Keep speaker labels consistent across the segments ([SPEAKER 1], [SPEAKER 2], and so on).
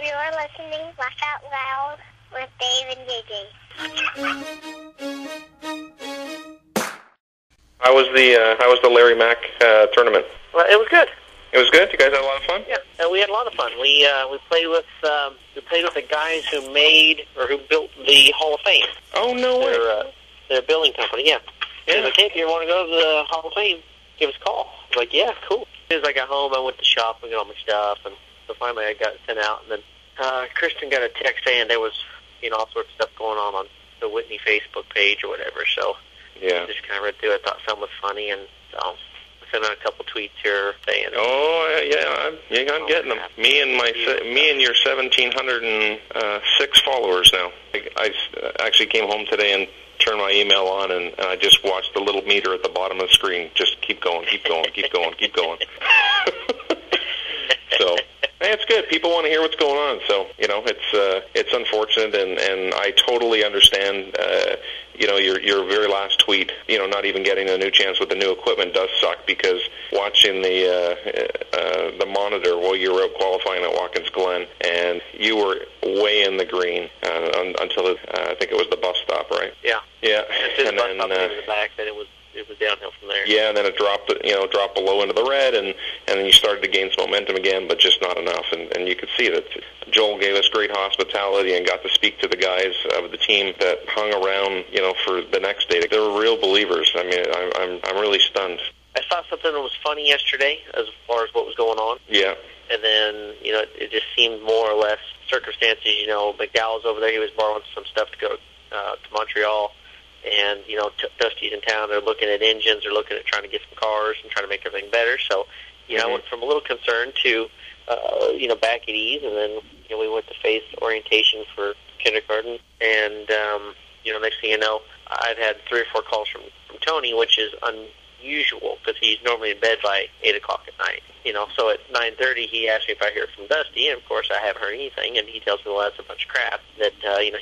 [SPEAKER 1] You're listening Laugh Out Loud with Dave and JJ.
[SPEAKER 2] How was the Larry Mack tournament?
[SPEAKER 3] Well, it was good.
[SPEAKER 2] It was good. You guys had a lot of fun.
[SPEAKER 3] Yeah, we had a lot of fun. We played with the guys who built the Hall of Fame.
[SPEAKER 2] Oh no way!
[SPEAKER 3] Their building company. Yeah.
[SPEAKER 2] Yeah.
[SPEAKER 3] Like, hey, if you want to go to the Hall of Fame, give us a call. I was like, yeah, cool. As soon as I got home, I went to shop and got all my stuff, and so finally I got it sent out. And then Kristen got a text saying there was all sorts of stuff going on the Whitney Facebook page or whatever. So
[SPEAKER 2] yeah,
[SPEAKER 3] I just kind of read through it. I thought something was funny, and so I sent out a couple tweets here saying,
[SPEAKER 2] "Oh yeah, I'm getting them." Me and your 1,706 followers now. I actually came home today and turned my email on, and I just watched the little meter at the bottom of the screen just keep going, keep going, keep going, keep going. So it's good. People want to hear what's going on. So it's unfortunate, and I totally understand. Your very last tweet, not even getting a new chance with the new equipment does suck, because watching the monitor while you were out qualifying at Watkins Glen, and you were way in the green until I think it was the bus stop, right?
[SPEAKER 3] Yeah.
[SPEAKER 2] Yeah.
[SPEAKER 3] And then in the back, then it was downhill from there.
[SPEAKER 2] Yeah, and then it dropped below into the red, and then you started to gain some momentum again, but just not enough. And you could see that Joel gave us great hospitality and got to speak to the guys of the team that hung around, for the next day. They were real believers. I mean, I'm really stunned.
[SPEAKER 3] I saw something that was funny yesterday as far as what was going on.
[SPEAKER 2] Yeah.
[SPEAKER 3] And then, it just seemed more or less circumstances. McDowell's over there. He was borrowing some stuff to go to Montreal. And, Dusty's in town. They're looking at engines. They're looking at trying to get some cars and trying to make everything better. So, I went from a little concern to, back at ease. And then, we went to face orientation for kindergarten. And, next thing you know, I've had 3 or 4 calls from Tony, which is unusual because he's normally in bed by 8 o'clock at night. So at 9:30, he asked me if I hear from Dusty. And, of course, I haven't heard anything. And he tells me, well, that's a bunch of crap. That,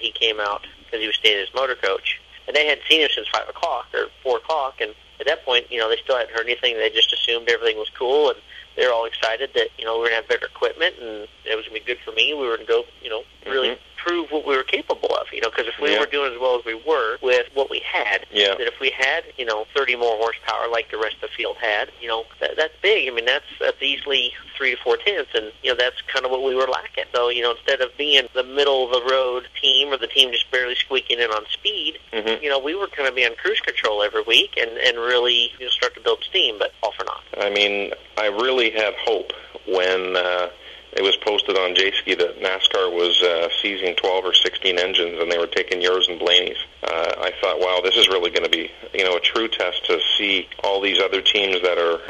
[SPEAKER 3] he came out because he was staying in his motor coach. And they hadn't seen him since 5 o'clock or 4 o'clock, and at that point, they still hadn't heard anything. They just assumed everything was cool, and they were all excited that, we were going to have better equipment, and it was going to be good for me. We were going to go, really prove what we were capable of, because if we were doing as well as we were with what we had, that if we had, 30 more horsepower like the rest of the field had, that's big. I mean, that's easily 3 to 4 tenths, and, that's kind of what we were lacking. So, instead of being the middle-of-the-road team or the team just barely squeaking in on speed, we were going to be on cruise control every week and really start to build steam, but all for naught.
[SPEAKER 2] I mean, I really had hope when it was posted on J-Ski that NASCAR was seizing 12 or 16 engines, and they were taking yours and Blaney's. I thought, wow, this is really going to be, a true test to see all these other teams that are,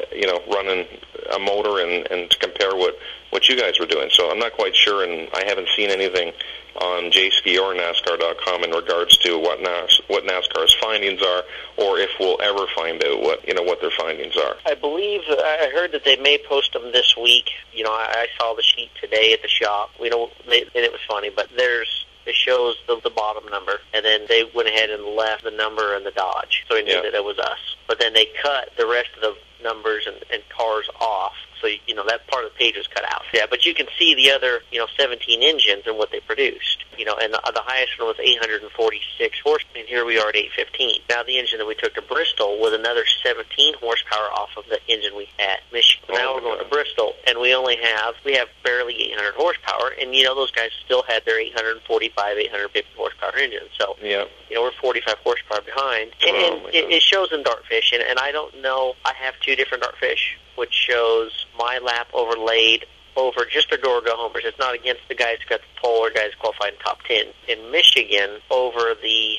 [SPEAKER 2] running a motor and to compare what you guys were doing. So I'm not quite sure, and I haven't seen anything on J-Ski or NASCAR.com in regards to what NASCAR's findings are, or if we'll ever find out what their findings are.
[SPEAKER 3] I believe, I heard that they may post them this week. I saw the sheet today at the shop. And it was funny, but it shows the bottom number, and then they went ahead and left the number and the Dodge, so we knew that it was us. But then they cut the rest of the numbers and cars off, so that part of the page was cut out. Yeah, but you can see the other 17 engines and what they produced. And the highest one was 846 horsepower, and here we are at 815. Now the engine that we took to Bristol was another 17 horsepower off of the engine we had at Michigan. Now we're going to Bristol, and we have barely 800 horsepower, and those guys still had their 845, 850 horsepower engines. So we're 45 horsepower behind, and it shows in Dartfish, and I don't know. I have 2 different Dartfish, which shows my lap overlaid over just the Gorgo homers. It's not against the guys who got the pole or guys qualified in top 10. In Michigan, over the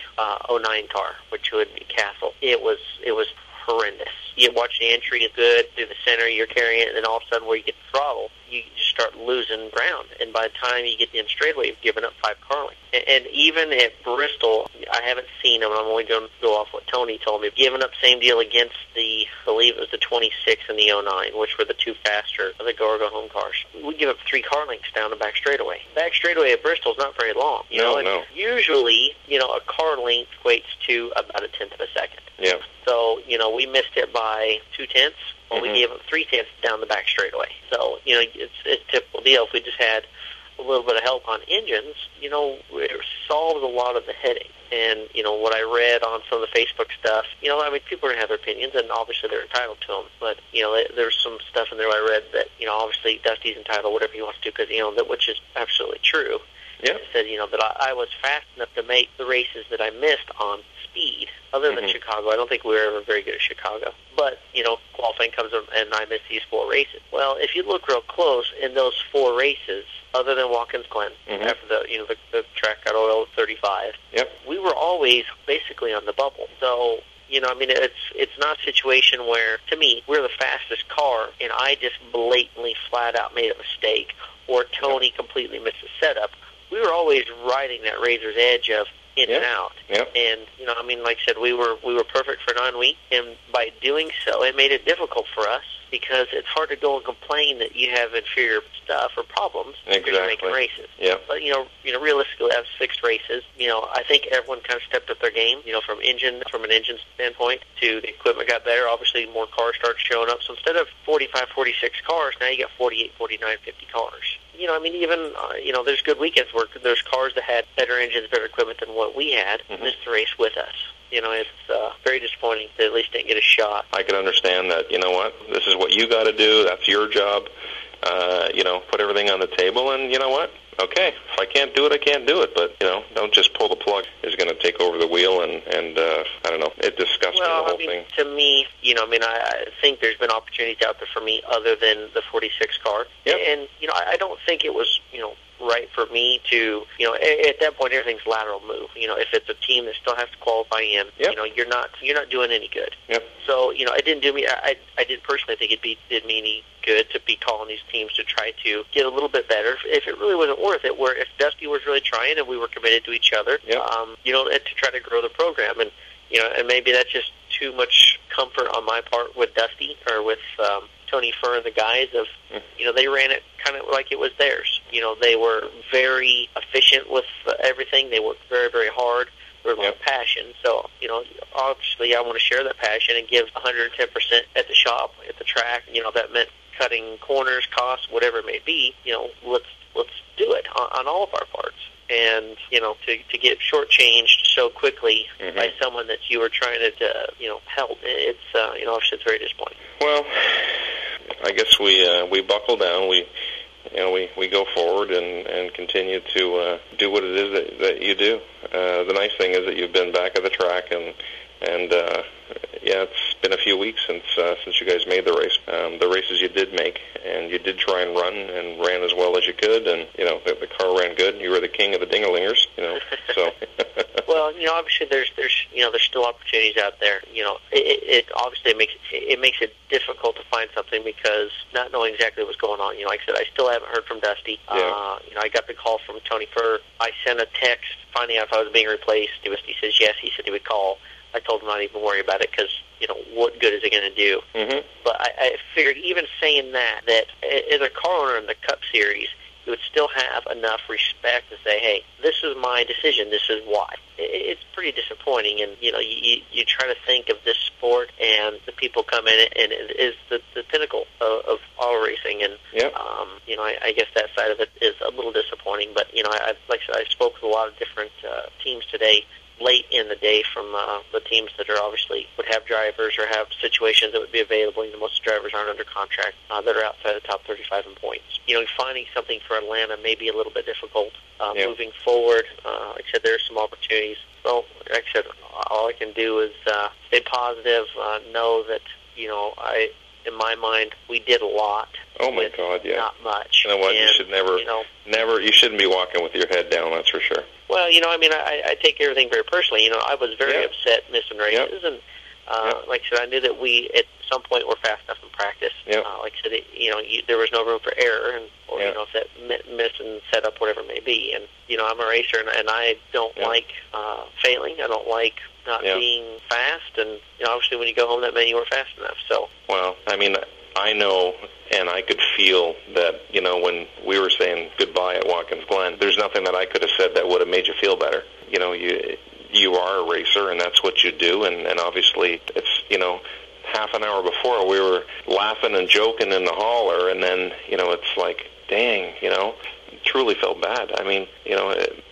[SPEAKER 3] 09 car, which would be Castle, it was horrendous. You watch the entry is good through the center, you're carrying it, and then all of a sudden where you get the throttle, you just start losing ground. And by the time you get in straightaway, you've given up 5 car lengths. And even at Bristol, I haven't seen them, and I'm only going to go off what Tony told me. Given up same deal against I believe it was the 26 and the 09, which were the 2 faster of the Gorgo home cars. We give up 3 car lengths down the back straightaway. Back straightaway at Bristol is not very long.
[SPEAKER 2] No.
[SPEAKER 3] Usually, a car length equates to about 1/10 of a second.
[SPEAKER 2] Yeah.
[SPEAKER 3] So, we missed it by 2/10. Well, we gave up 3/10 down the back straightaway. So, it's a typical deal. If we just had a little bit of help on engines, it solves a lot of the headache. And, what I read on some of the Facebook stuff, people are going to have their opinions, and obviously they're entitled to them. But, there's some stuff in there I read that, obviously Dusty's entitled, whatever he wants to do, because, which is absolutely true.
[SPEAKER 2] Yeah.
[SPEAKER 3] It said, that I was fast enough to make the races that I missed on speed. Other than Chicago, I don't think we were ever very good at Chicago. But, qualifying comes up, and I missed these 4 races. Well, if you look real close, in those 4 races, other than Watkins Glen, after the track got oiled 35, we were always basically on the bubble. So, it's not a situation where, to me, we're the fastest car, and I just blatantly, flat out made a mistake, or Tony completely missed the setup. We were always riding that razor's edge of in and out. And, like I said, we were perfect for 9 weeks, and by doing so, it made it difficult for us, because it's hard to go and complain that you have inferior stuff or problems because you're making races. But, realistically, out of 6 races, I think everyone kind of stepped up their game, from an engine standpoint, to the equipment got better. Obviously, more cars started showing up. So instead of 45, 46 cars, now you got 48, 49, 50 cars. There's good weekends where there's cars that had better engines, better equipment than what we had missed the race with us. It's very disappointing that at least didn't get a shot.
[SPEAKER 2] I can understand that, this is what you got to do, that's your job, put everything on the table, and you know what? Okay, if I can't do it, I can't do it, but, don't just pull the plug. Is going to take over the wheel, and I don't know, it disgusts me, the whole thing.
[SPEAKER 3] To me, I think there's been opportunities out there for me other than the 46 car, and, I don't think it was, right for me to, at that point everything's lateral move. If it's a team that still has to qualify in, you're not doing any good. So, it didn't do me. I didn't personally think it did me any good to be calling these teams to try to get a little bit better. If it really wasn't worth it, where if Dusty was really trying and we were committed to each other, to try to grow the program, and and maybe that's just too much comfort on my part with Dusty or with Tony Furr and the guys of, they ran it kind of like it was theirs. They were very efficient with everything. They worked very, very hard. There was a lot of passion. So, obviously I want to share that passion and give 110% at the shop, at the track. That meant cutting corners, costs, whatever it may be. Let's do it on all of our parts. And, to get shortchanged so quickly by someone that you were trying to help, it's, obviously it's very disappointing.
[SPEAKER 2] Well, I guess we buckle down. We go forward and continue to do what it is that you do. The nice thing is that you've been back at the track, and it's been a few weeks since you guys made the race. The races you did make, and you did try and ran as well as you could, and the car ran good. You were the king of the dingalingers, so.
[SPEAKER 3] Well, obviously there's still opportunities out there. It obviously makes it difficult to find something, because not knowing exactly what's going on. Like I said, I still haven't heard from Dusty. I got the call from Tony Furr. I sent a text finding out if I was being replaced. He says yes. He said he would call. I told him not even worry about it, because what good is it going to do? But I figured, even saying that as a car owner in the Cup Series, you would still have enough respect to say, hey, this is my decision, this is why. It's pretty disappointing, and you try to think of this sport and the people come in it, and it is the pinnacle of auto racing, and I guess that side of it is a little disappointing. But like I said, I spoke with a lot of different teams today, late in the day, from the teams that are obviously would have drivers or have situations that would be available. Most drivers aren't under contract that are outside the top 35 in points. Finding something for Atlanta may be a little bit difficult moving forward. Like I said, there are some opportunities. So, like I said, all I can do is stay positive, know that, in my mind, we did a lot.
[SPEAKER 2] Oh my God, yeah.
[SPEAKER 3] Not much.
[SPEAKER 2] You know what?
[SPEAKER 3] And,
[SPEAKER 2] you should never. You shouldn't be walking with your head down. That's for sure.
[SPEAKER 3] Well, I take everything very personally. I was very upset missing races, and like I said, I knew that we at some point were fast enough in practice. Like I said, there was no room for error, and if that miss and setup, whatever it may be. And I'm a racer, and I don't like failing. I don't like not being fast, and obviously when you go home that many, you were fast enough. So. Well,
[SPEAKER 2] I know, and I could feel that, when we were saying goodbye at Watkins Glen, there's nothing that I could have said that would have made you feel better. You are a racer, and that's what you do, and obviously it's, half an hour before we were laughing and joking in the hauler, and then, it's like, dang, truly felt bad. I mean,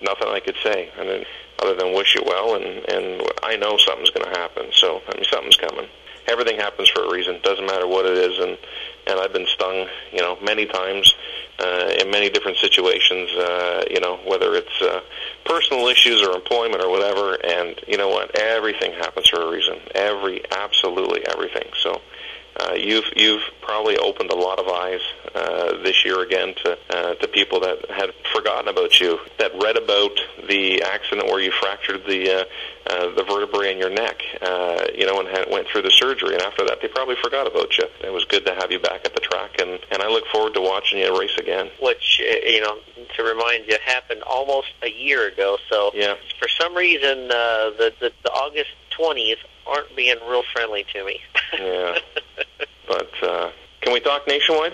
[SPEAKER 2] nothing I could say, and then, other than wish you well, and I know something's going to happen. So, I mean, something's coming. Everything happens for a reason. Doesn't matter what it is, and I've been stung, many times in many different situations. Whether it's personal issues or employment or whatever. And you know what? Everything happens for a reason. Absolutely everything. So. You've probably opened a lot of eyes this year again to people that had forgotten about you, that read about the accident where you fractured the vertebrae in your neck, and went through the surgery, and after that they probably forgot about you. It was good to have you back at the track, and I look forward to watching you race again.
[SPEAKER 3] Which, to remind you, happened almost a year ago. So
[SPEAKER 2] yeah.
[SPEAKER 3] For some reason, the August 20th aren't being real friendly to me.
[SPEAKER 2] Yeah. But can we talk nationwide?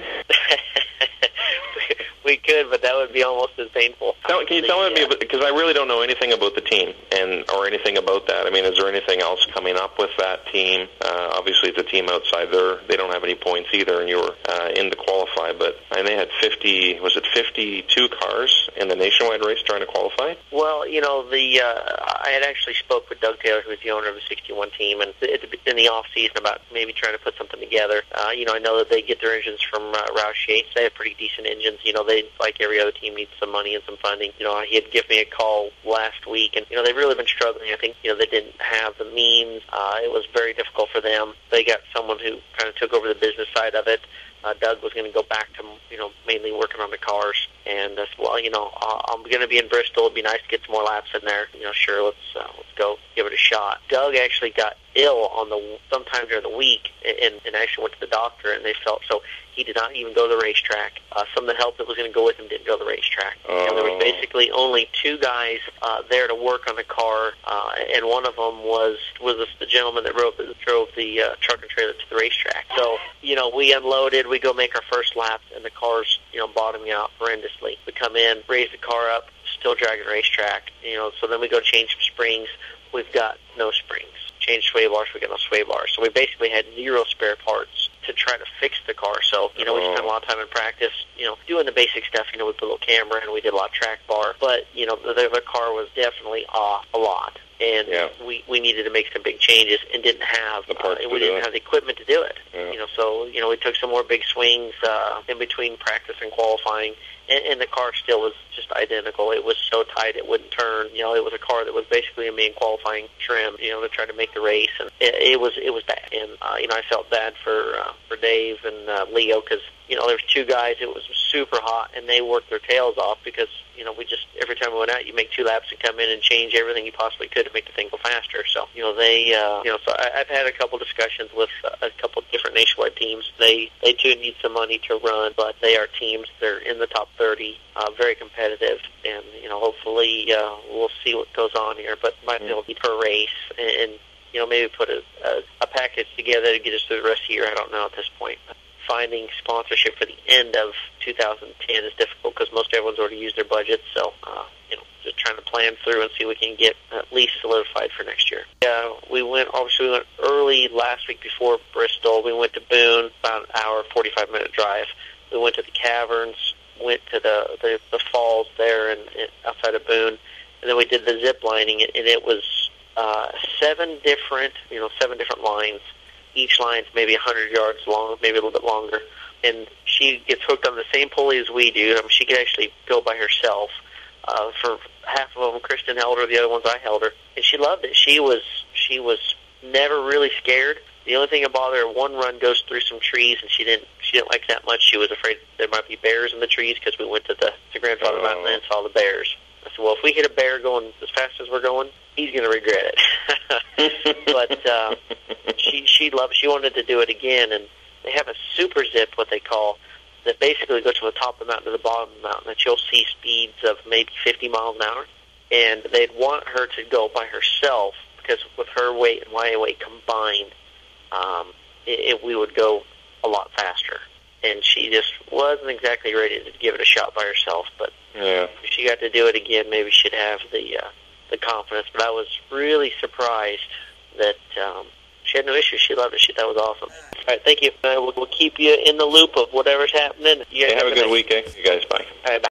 [SPEAKER 3] We could, but that would be almost as painful.
[SPEAKER 2] Can you tell me, because I really don't know anything about the team or anything about that. I mean, is there anything else coming up with that team? Obviously, it's a team outside there. They don't have any points either, and you were in to qualify. But they had 52 cars in the nationwide race trying to qualify?
[SPEAKER 3] Well, I had actually spoke with Doug Taylor, who's the owner of the 61 team, and in the off season about maybe trying to put something together. I know that they get their engines from Roush Yates. They have pretty decent engines. They, like every other team, need some money and some funding. He had given me a call last week, and they've really been struggling. I think they didn't have the means. It was very difficult for them. They got someone who kind of took over the business side of it. Doug was going to go back to mainly working on the cars, and I said, well, I'm going to be in Bristol. It'd be nice to get some more laps in there. Sure, let's go give it a shot. Doug actually got ill sometime during the week, and actually went to the doctor, and they felt so. He did not even go to the racetrack. Some of the help that was going to go with him didn't go to the racetrack.
[SPEAKER 2] Oh.
[SPEAKER 3] There was basically only two guys there to work on the car, and one of them was the gentleman that drove the truck and trailer to the racetrack. So, we unloaded, we go make our first lap, and the car's, bottoming out horrendously. We come in, raise the car up, still dragging the racetrack, so then we go change some springs. We've got no springs. Change sway bars, we got no sway bars. So we basically had zero spare parts to try to fix the car. So, we spent a lot of time in practice, doing the basic stuff. We put a little camera and we did a lot of track bar. But, the car was definitely off a lot. And we needed to make some big changes and didn't have
[SPEAKER 2] the parts
[SPEAKER 3] we didn't have the equipment to do it.
[SPEAKER 2] Yeah.
[SPEAKER 3] So we took some more big swings in between practice and qualifying, and the car still was just identical. It was so tight it wouldn't turn. It was a car that was basically a main qualifying trim, to try to make the race, and it was bad. And I felt bad for Dave and Leo, because there was two guys. It was super hot, and they worked their tails off because we just, every time we went out, you make 2 laps and come in and change everything you possibly could to make the thing go faster. So so I've had a couple discussions with a couple different nationwide teams. They too need some money to run, but they are teams. They're in the top 30, very competitive, and hopefully we'll see what goes on here. But might be able to per race and maybe put a package together to get us through the rest of the year. I don't know at this point. Finding sponsorship for the end of 2010 is difficult because most everyone's already used their budget. So, just trying to plan through and see if we can get at least solidified for next year. We went early last week before Bristol. We went to Boone, about an hour, 45-minute drive. We went to the caverns, went to the falls there and outside of Boone, and then we did the zip lining, and it was 7 different lines. Each line's maybe 100 yards long, maybe a little bit longer. And she gets hooked on the same pulley as we do. She could actually go by herself. For half of them, Kristen held her. The other ones, I held her. And she loved it. She was never really scared. The only thing that bothered her, one run goes through some trees, and she didn't like that much. She was afraid there might be bears in the trees because we went to the Grandfather Mountain and saw the bears. I said, well, if we hit a bear going as fast as we're going, he's going to regret it. But she loved it. She wanted to do it again, and they have a super zip, what they call, that basically goes from the top of the mountain to the bottom of the mountain, that you'll see speeds of maybe 50 miles an hour. And they'd want her to go by herself because with her weight and my weight combined, we would go a lot faster. And she just wasn't exactly ready to give it a shot by herself. But if she got to do it again, maybe she'd have the confidence. But I was really surprised that she had no issues. She loved it. She thought it was awesome. All right, thank you. We'll keep you in the loop of whatever's happening.
[SPEAKER 2] Have a good week, eh? You guys, bye.
[SPEAKER 3] All right, bye.